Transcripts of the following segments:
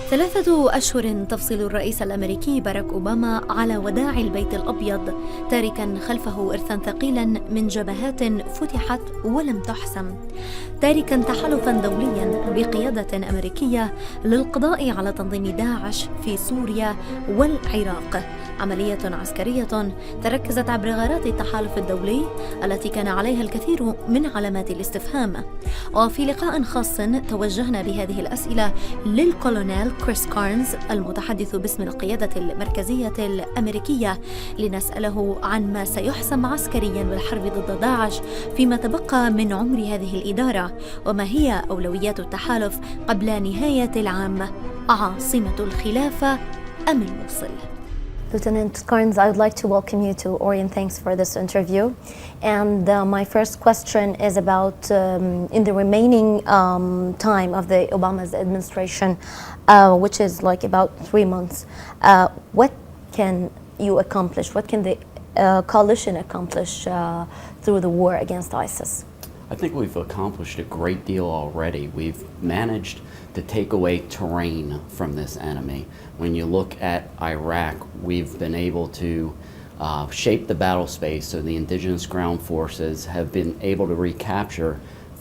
3 أشهر تفصل الرئيس الأمريكي باراك أوباما على وداع البيت الأبيض، تاركا خلفه إرثا ثقيلا من جبهات فتحت ولم تحسم، تاركا تحالفا دوليا بقيادة أمريكية للقضاء على تنظيم داعش في سوريا والعراق، عملية عسكرية تركزت عبر غارات التحالف الدولي التي كان عليها الكثير من علامات الاستفهام. وفي لقاء خاص توجهنا بهذه الأسئلة للكولونيل كريس كارنز المتحدث باسم القيادة المركزية الأميركية لنسأله عن ما سيحسم عسكريا بالحرب ضد داعش فيما تبقى من عمر هذه الإدارة، وما هي أولويات التحالف قبل نهاية العام، عاصمة الخلافة أم الموصل؟ Lieutenant Carnes, I would like to welcome you to Orient. Thanks for this interview. And my first question is about in the remaining time of the Obama's administration, which is like about 3 months, what can you accomplish? What can the coalition accomplish through the war against ISIS? I think we've accomplished a great deal already. We've managed to take away terrain from this enemy. When you look at Iraq, we've been able to shape the battle space so the indigenous ground forces have been able to recapture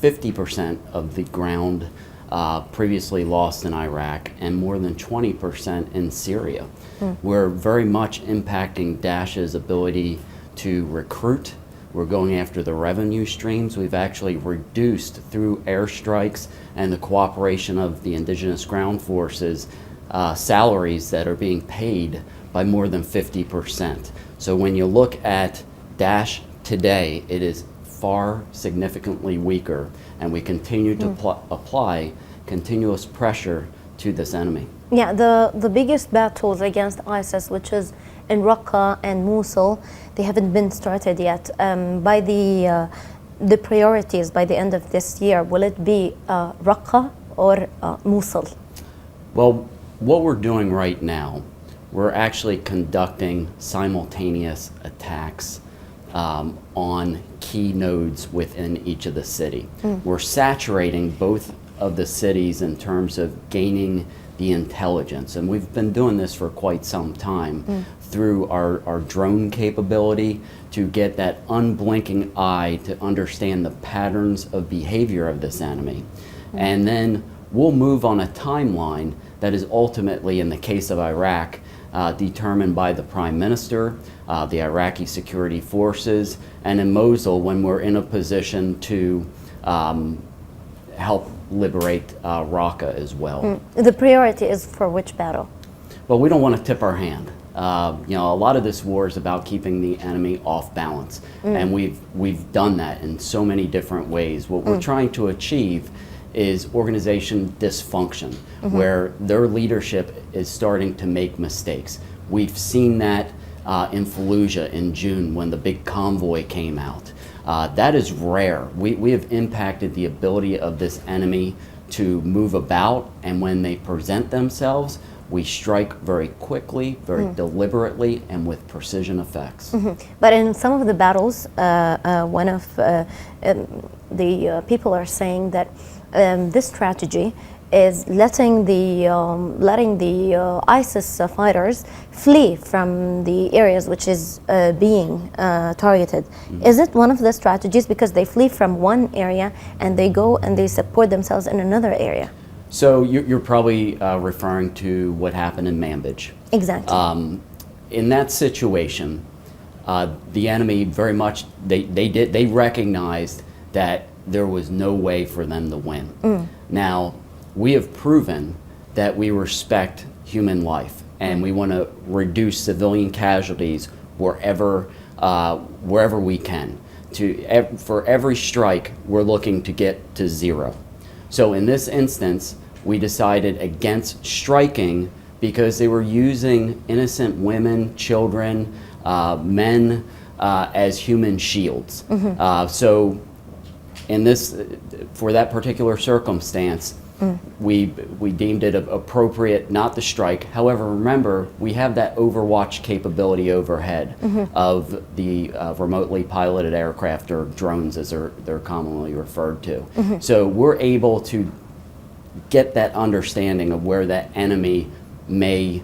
50% of the ground previously lost in Iraq and more than 20% in Syria. We're very much impacting Daesh's ability to recruit. We're going after the revenue streams. We've actually reduced through airstrikes and the cooperation of the indigenous ground forces salaries that are being paid by more than 50%. So when you look at Daesh today, it is far significantly weaker, and we continue to apply continuous pressure to this enemy. Yeah, the biggest battles against ISIS, which is in Raqqa and Mosul, they haven't been started yet. By the priorities by the end of this year, will it be Raqqa or Mosul? Well, what we're doing right now, we're actually conducting simultaneous attacks on key nodes within each of the city. We're saturating both of the cities in terms of gaining the intelligence, and we've been doing this for quite some time through our drone capability to get that unblinking eye to understand the patterns of behavior of this enemy. And then we'll move on a timeline that is ultimately, in the case of Iraq, determined by the Prime Minister, the Iraqi security forces, and in Mosul when we're in a position to help liberate Raqqa as well. The priority is for which battle? Well, we don't want to tip our hand. You know, a lot of this war is about keeping the enemy off balance, and we've done that in so many different ways. What we're trying to achieve is organization dysfunction, where their leadership is starting to make mistakes. We've seen that in Fallujah in June when the big convoy came out. That is rare. We have impacted the ability of this enemy to move about, and when they present themselves, we strike very quickly, very deliberately, and with precision effects. But in some of the battles, one of the people are saying that this strategy is letting the ISIS fighters flee from the areas which is being targeted. Is it one of the strategies because they flee from one area and they go and they support themselves in another area? So you're probably referring to what happened in Manbij. Exactly. In that situation, the enemy very much, they recognized that there was no way for them to win. Now, we have proven that we respect human life, and we want to reduce civilian casualties wherever we can. For every strike, we're looking to get to 0. So in this instance, we decided against striking because they were using innocent women, children, men as human shields. So in this, for that particular circumstance, we deemed it appropriate not to strike. However, remember, we have that overwatch capability overhead of the remotely piloted aircraft, or drones as they're commonly referred to. So we're able to get that understanding of where that enemy may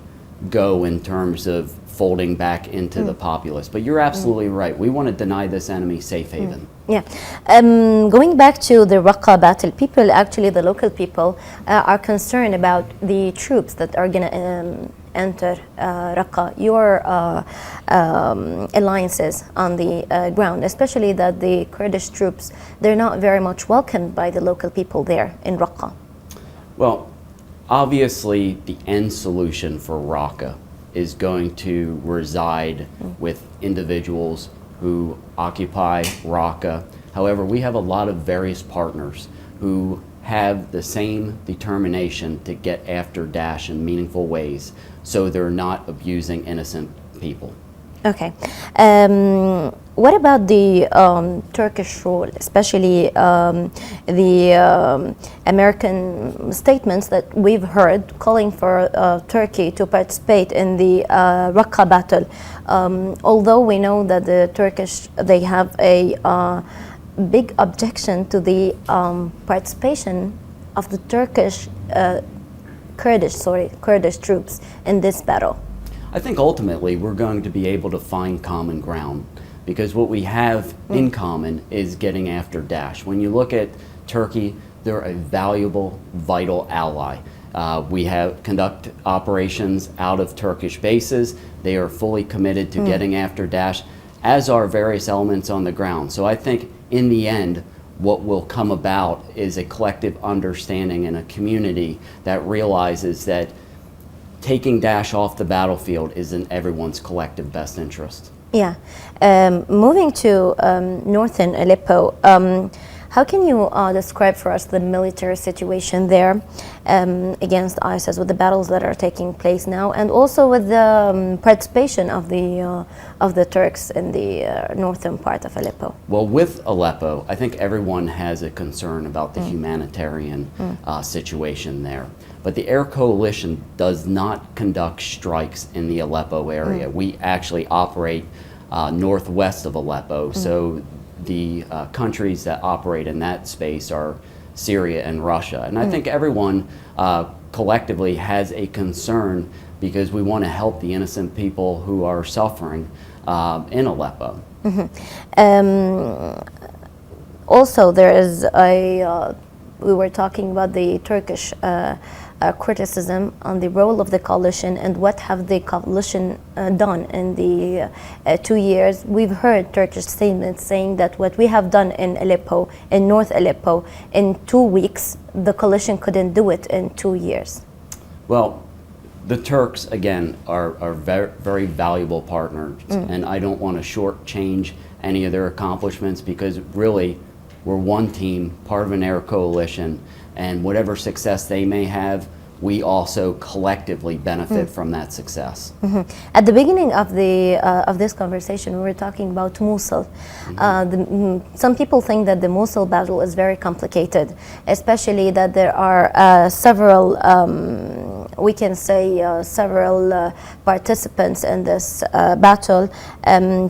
go in terms of folding back into the populace. But you're absolutely right. We want to deny this enemy safe haven. Yeah. Going back to the Raqqa battle, people, actually the local people, are concerned about the troops that are going to enter Raqqa, your alliances on the ground, especially that the Kurdish troops, they're not very much welcomed by the local people there in Raqqa. Well, obviously the end solution for Raqqa is going to reside with individuals who occupy Raqqa. However, we have a lot of various partners who have the same determination to get after Daesh in meaningful ways, so they're not abusing innocent people. Okay. What about the Turkish role, especially the American statements that we've heard calling for Turkey to participate in the Raqqa battle? Although we know that the Turkish, they have a big objection to the participation of the Kurdish troops in this battle. I think ultimately we're going to be able to find common ground, because what we have in common is getting after Daesh. When you look at Turkey, they're a valuable, vital ally. We have conduct operations out of Turkish bases. They are fully committed to getting after Daesh, as are various elements on the ground. So I think in the end, what will come about is a collective understanding in a community that realizes that taking Daesh off the battlefield is in everyone's collective best interest. Yeah. Moving to northern Aleppo, how can you describe for us the military situation there against ISIS, with the battles that are taking place now, and also with the participation of the Turks in the northern part of Aleppo? Well, with Aleppo, I think everyone has a concern about the humanitarian situation there. But the air coalition does not conduct strikes in the Aleppo area. We actually operate northwest of Aleppo, so the countries that operate in that space are Syria and Russia. And I think everyone collectively has a concern, because we want to help the innocent people who are suffering in Aleppo. Also, there is we were talking about the Turkish criticism on the role of the coalition and what have the coalition done in the 2 years. We've heard Turkish statements saying that what we have done in Aleppo, in North Aleppo, in 2 weeks, the coalition couldn't do it in 2 years. Well, the Turks, again, are very, very valuable partners, and I don't want to shortchange any of their accomplishments, because really we're one team, part of an air coalition, and whatever success they may have, we also collectively benefit from that success. At the beginning of this conversation, we were talking about Mosul. Some people think that the Mosul battle is very complicated, especially that there are several, we can say, several participants in this battle.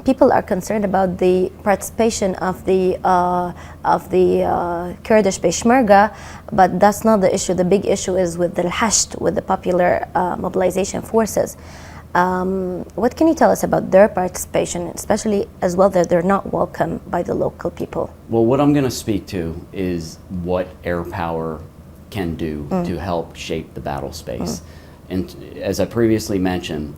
People are concerned about the participation of the Kurdish Peshmerga, but that's not the issue. The big issue is with the Hasht, with the popular mobilization forces. What can you tell us about their participation, especially as well that they're not welcome by the local people? Well, what I'm going to speak to is what air power can do to help shape the battle space. And as I previously mentioned,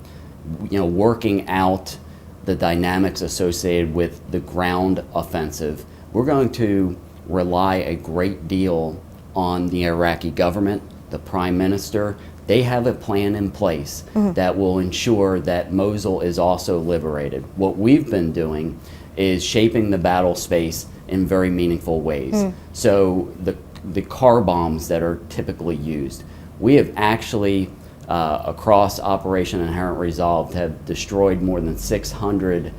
working out the dynamics associated with the ground offensive, we're going to rely a great deal on the Iraqi government, the Prime Minister. They have a plan in place that will ensure that Mosul is also liberated. What we've been doing is shaping the battle space in very meaningful ways. So the car bombs that are typically used, we have actually, across Operation Inherent Resolve, have destroyed more than 600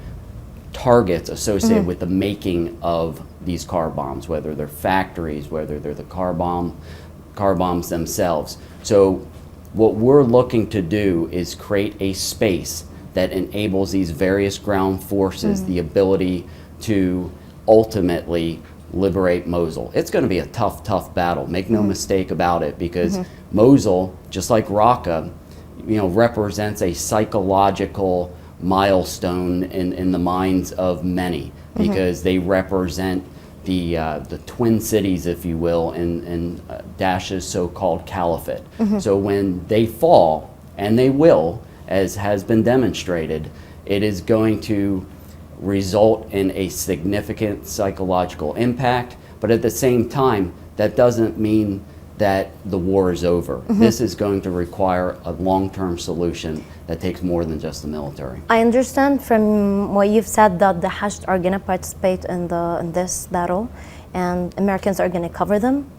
targets associated with the making of these car bombs, whether they're factories, whether they're the car bombs themselves. So what we're looking to do is create a space that enables these various ground forces the ability to ultimately liberate Mosul. It's going to be a tough battle. Make no mistake about it, because Mosul, just like Raqqa, represents a psychological milestone in the minds of many, because they represent the twin cities, if you will, in Daesh's so-called caliphate. So when they fall, and they will, as has been demonstrated, it is going to result in a significant psychological impact, but at the same time, that doesn't mean that the war is over. This is going to require a long-term solution that takes more than just the military. I understand from what you've said that the Hashd are going to participate in this battle, and Americans are going to cover them.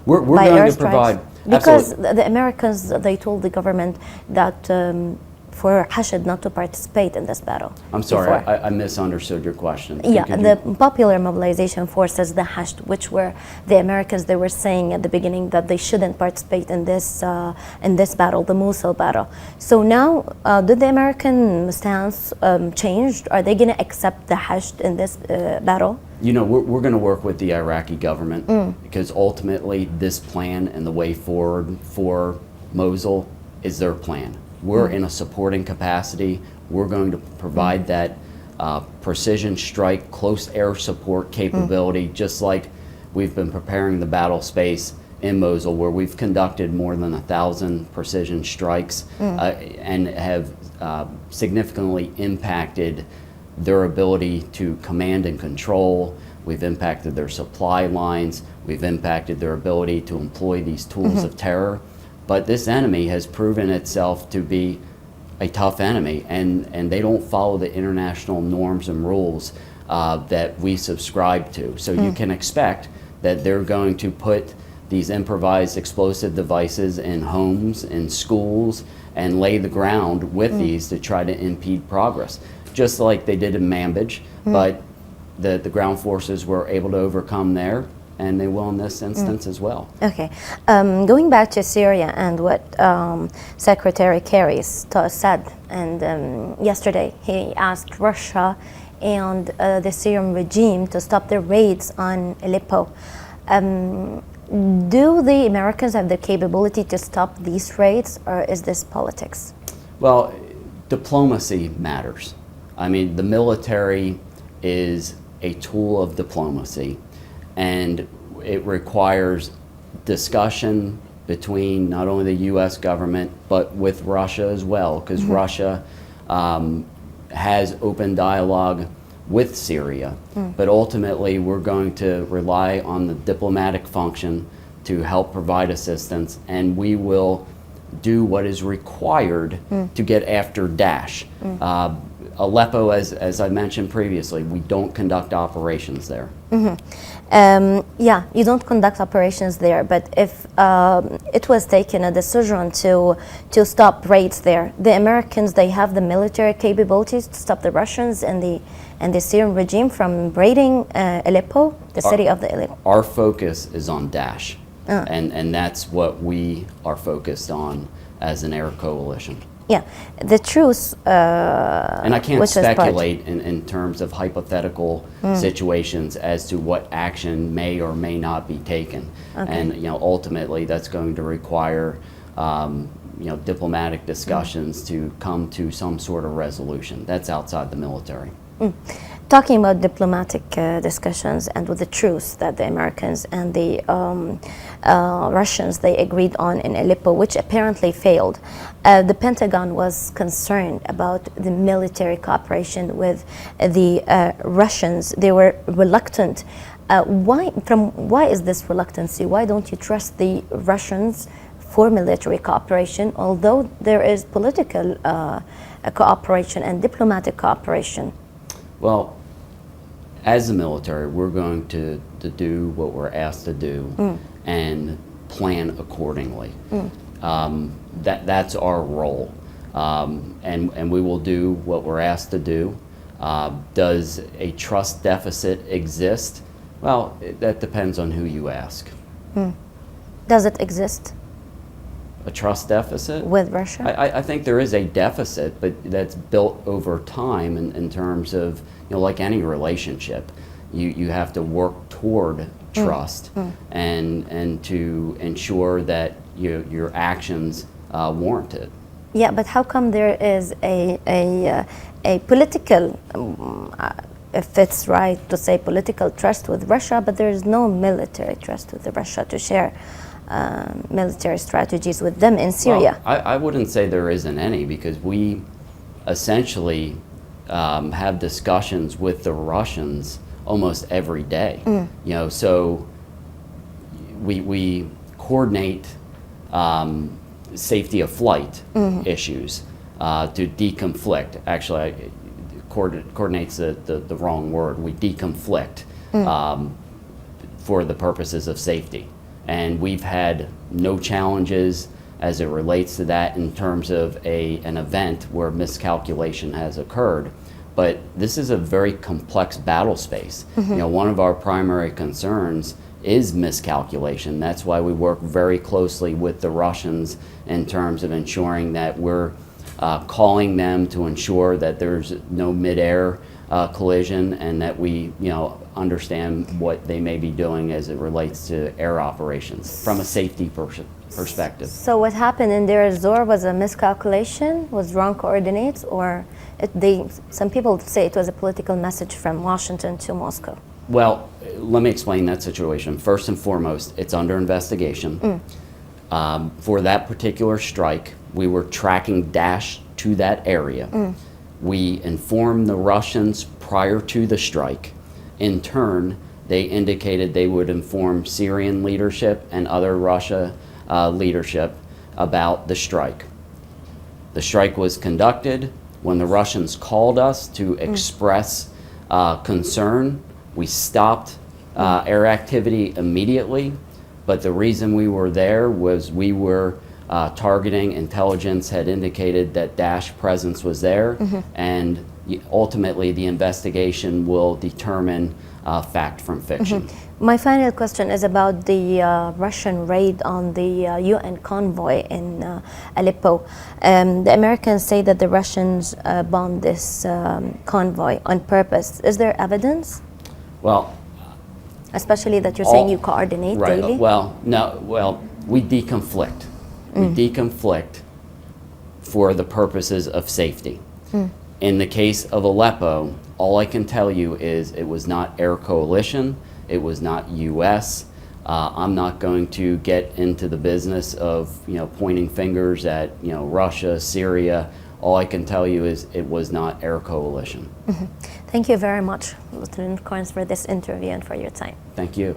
We're going to provide, because the Americans, they told the government that for Hashd not to participate in this battle. I'm sorry, I misunderstood your question. Yeah, the Popular Mobilization Forces, the Hashd, which were the Americans, they were saying at the beginning that they shouldn't participate in this battle, the Mosul battle. So now, did the American stance change? Are they going to accept the Hashd in this battle? We're going to work with the Iraqi government, because ultimately this plan and the way forward for Mosul is their plan. We're in a supporting capacity. We're going to provide that precision strike, close air support capability, just like we've been preparing the battle space in Mosul, where we've conducted more than 1,000 precision strikes and have significantly impacted their ability to command and control. We've impacted their supply lines. We've impacted their ability to employ these tools of terror. But this enemy has proven itself to be a tough enemy, and they don't follow the international norms and rules that we subscribe to. So you can expect that they're going to put these improvised explosive devices in homes, in schools, and lay the ground with these to try to impede progress, just like they did in Manbij. But the ground forces were able to overcome there, and they will in this instance as well. Okay. Going back to Syria and what Secretary Kari's said, and yesterday he asked Russia and the Syrian regime to stop their raids on Aleppo. Do the Americans have the capability to stop these raids, or is this politics? Well, diplomacy matters. I mean, the military is a tool of diplomacy, and it requires discussion between not only the U.S. government but with Russia as well, because Russia has open dialogue with Syria. But ultimately, we're going to rely on the diplomatic function to help provide assistance, and we will do what is required to get after Daesh. Aleppo, as I mentioned previously, we don't conduct operations there. Yeah, you don't conduct operations there, but if it was taken a decision to stop raids there, the Americans, they have the military capabilities to stop the Russians and the Syrian regime from raiding Aleppo, the city of the Aleppo. Our focus is on Daesh, and that's what we are focused on as an air coalition. Yeah, the truce. And I can't speculate in terms of hypothetical situations as to what action may or may not be taken. Okay. And ultimately, that's going to require diplomatic discussions to come to some sort of resolution. That's outside the military. Talking about diplomatic discussions and with the truce that the Americans and the Russians, they agreed on in Aleppo, which apparently failed. The Pentagon was concerned about the military cooperation with the Russians. They were reluctant. Why is this reluctancy? Why don't you trust the Russians for military cooperation, although there is political cooperation and diplomatic cooperation? Well, as the military, we're going to do what we're asked to do and plan accordingly. That's our role, and we will do what we're asked to do. Does a trust deficit exist? Well, that depends on who you ask. Does it exist? A trust deficit? With Russia? I think there is a deficit, but that's built over time in terms of, like any relationship. You have to work toward trust and to ensure that your actions warrant it. Yeah, but how come there is a political, if it's right to say political trust with Russia, but there is no military trust with Russia to share military strategies with them in Syria? Well, I wouldn't say there isn't any, because we essentially have discussions with the Russians almost every day. You know, so we coordinate safety of flight issues to deconflict. Actually, coordinates the wrong word. We deconflict for the purposes of safety. And we've had no challenges as it relates to that in terms of an event where miscalculation has occurred. But this is a very complex battle space. You know, one of our primary concerns is miscalculation. That's why we work very closely with the Russians in terms of ensuring that we're calling them to ensure that there's no mid-air collision, and that we, you know, understand what they may be doing as it relates to air operations from a safety perspective. So what happened in Deir ez-Zor was a miscalculation, was wrong coordinates, or some people say it was a political message from Washington to Moscow? Well, let me explain that situation. First and foremost, it's under investigation. For that particular strike, we were tracking Daesh to that area. We informed the Russians prior to the strike. In turn, they indicated they would inform Syrian leadership and other Russia leadership about the strike. The strike was conducted. When the Russians called us to express concern, we stopped air activity immediately. But the reason we were there was we were targeting. Intelligence had indicated that Daesh presence was there, and ultimately the investigation will determine fact from fiction. My final question is about the Russian raid on the UN convoy in Aleppo. The Americans say that the Russians bombed this convoy on purpose. Is there evidence? Well, especially that you're saying you coordinate daily? Well, no. Well, we deconflict. We deconflict for the purposes of safety. In the case of Aleppo, all I can tell you is it was not air coalition. It was not U.S. I'm not going to get into the business of pointing fingers at Russia, Syria. All I can tell you is it was not air coalition. Thank you very much, Lieutenant Kارنز, for this interview and for your time. Thank you.